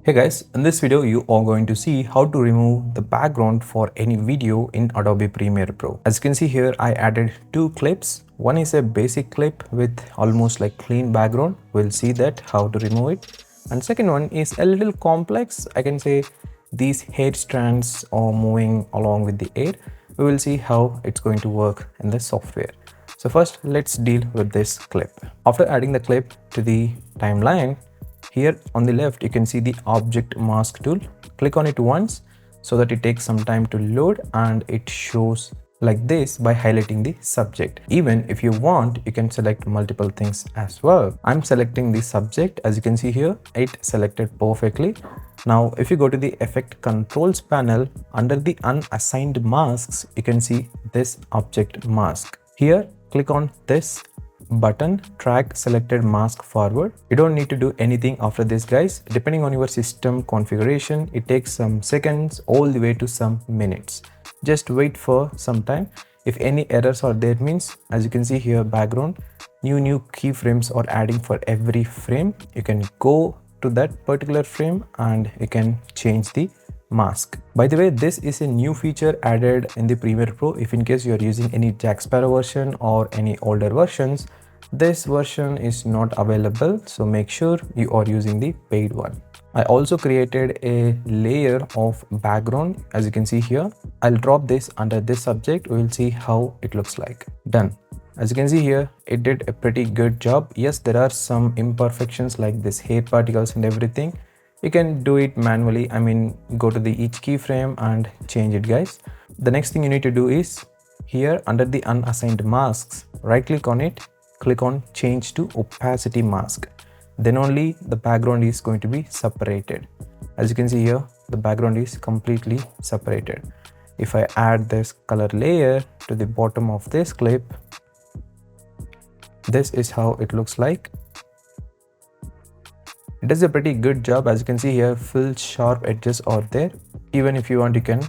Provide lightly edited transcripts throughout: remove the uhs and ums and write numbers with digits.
Hey guys, in this video you are going to see how to remove the background for any video in Adobe Premiere Pro. As you can see here, I added two clips. One is a basic clip with almost like clean background. We'll see that how to remove it. And second one is a little complex. I can say these hair strands are moving along with the air. We will see how it's going to work in the software. So first let's deal with this clip. After adding the clip to the timeline, here on the left, you can see the object mask tool. Click on it once so that it takes some time to load and it shows like this by highlighting the subject. Even if you want, you can select multiple things as well. I'm selecting the subject. As you can see here, it selected perfectly. Now, if you go to the effect controls panel, under the unassigned masks, you can see this object mask. Here, click on this button, drag selected mask forward. You don't need to do anything after this, guys. Depending on your system configuration, it takes some seconds all the way to some minutes. Just wait for some time. If any errors are there, means as you can see here, background, new keyframes are adding for every frame. You can go to that particular frame and you can change the mask. By the way, this is a new feature added in the Premiere Pro. If in case you are using any Jack Sparrow version or any older versions, this version is not available, so make sure you are using the paid one. I also created a layer of background. As you can see here, I'll drop this under this subject. We'll see how it looks like. Done. As you can see here, it did a pretty good job. Yes, there are some imperfections like this hair particles and everything. You can do it manually. I mean, go to the each keyframe and change it, guys. The next thing you need to do is here under the unassigned masks, right click on it, click on change to opacity mask. Then only the background is going to be separated. As you can see here, the background is completely separated. If I add this color layer to the bottom of this clip, this is how it looks like. It does a pretty good job. As you can see here, full sharp edges are there. Even if you want, you can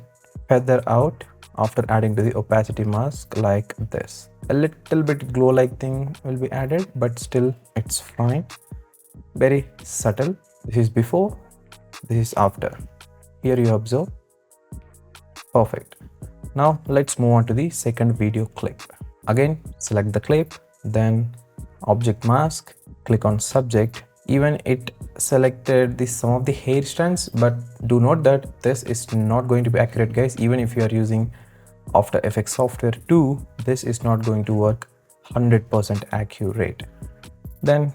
feather out after adding to the opacity mask like this. A little bit glow like thing will be added, but still it's fine. Very subtle. This is before, this is after. Here you observe. Perfect. Now let's move on to the second video clip. Again, select the clip, then object mask, click on subject. Even it selected some of the hair strands, but do note that this is not going to be accurate, guys. Even if you are using After Effects software 2, this is not going to work 100% accurate. Then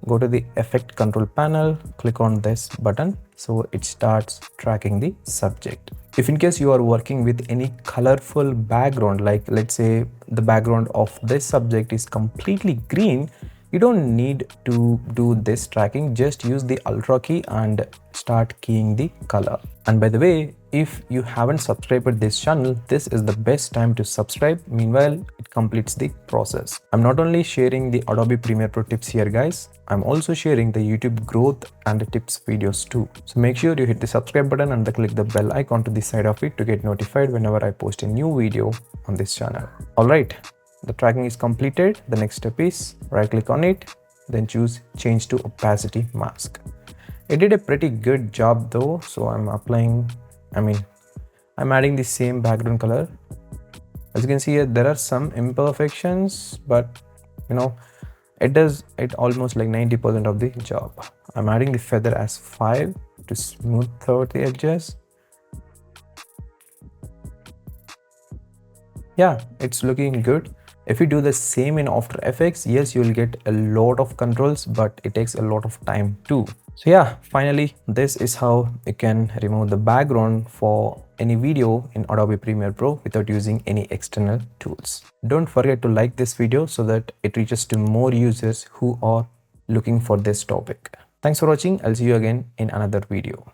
go to the effect control panel, click on this button so it starts tracking the subject. If in case you are working with any colorful background, like let's say the background of this subject is completely green, you don't need to do this tracking. Just use the Ultra key and start keying the color. And by the way, if you haven't subscribed to this channel, this is the best time to subscribe. Meanwhile, it completes the process. I'm not only sharing the Adobe Premiere Pro tips here, guys. I'm also sharing the YouTube growth and the tips videos too. So make sure you hit the subscribe button and click the bell icon to the side of it to get notified whenever I post a new video on this channel. Alright. The tracking is completed. The next step is right click on it, then choose change to opacity mask. It did a pretty good job though, so I'm adding the same background color. As you can see here, there are some imperfections, but it does it almost like 90% of the job. I'm adding the feather as 5 to smooth out the edges. Yeah, it's looking good. If you do the same in After Effects, yes, you'll get a lot of controls, but it takes a lot of time too. So yeah, finally, this is how you can remove the background for any video in Adobe Premiere Pro without using any external tools. Don't forget to like this video so that it reaches to more users who are looking for this topic. Thanks for watching. I'll see you again in another video.